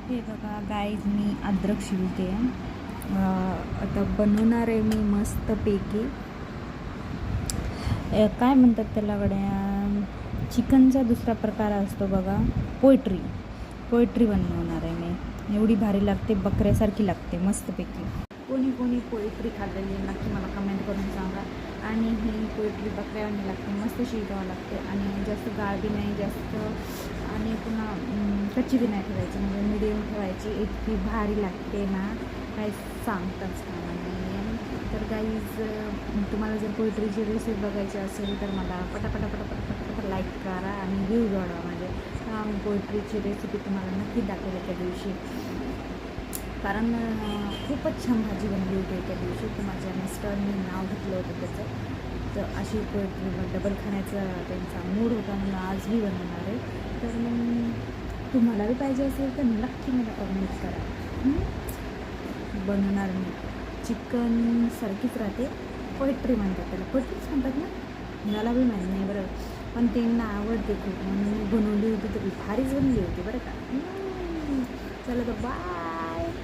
हे बघा गाईज, मी अद्रक शिवते. आता बनवणार आहे मी मस्तपैकी काय म्हणतात त्याला गड्या, चिकनचा दुसरा प्रकार असतो बघा, पोएट्री बनवणार आहे मी. एवढी भारी लागते, बकऱ्यासारखी लागते मस्तपैकी. कोणी कोणी पोएट्री खाल्लेली नक्की मला कमेंट करून सांगा. आणि ही पोएट्री बकऱ्यावानी लागते, मस्त शिजवावं लागते आणि जास्त गाळ बी नाही जास्त, आणि पुन्हा कच्ची बी नाही ठेवायची, म्हणजे मिडियम ठेवायची. इतकी भारी लागते ना, काय सांगताच कामा नाही. तर गाईज, तुम्हाला जर पोएट्रीची रेसिपी बघायची असेल तर मला पटापट लाईक करा आणि व्ह्यूज वाढवा. म्हणजे पोएट्रीची रेसिपी तुम्हाला नक्की दाखवेल त्या दिवशी, कारण खूपच छान भाजी बनली होती त्या दिवशी. तर माझ्या मिस्टरनी नाव घेतलं होतं त्याचं. तर अशी पोएट्री डबल खाण्याचा त्यांचा मूड होता, म्हणून आज मी बनवणार आहे. तर मग तुम्हाला बी पाहिजे असेल तर नक्की मला कमेंट करा. बनवणार मी. चिकन सारखीच राहते, पोएट्री म्हणतात त्याला, पोएट्रीच म्हणतात ना, मला बी माहीत नाही बरं, पण त्यांना आवडते खूप म्हणून मी बनवली होती. तर भारीच बनली होती बरं का. चला तर बाय.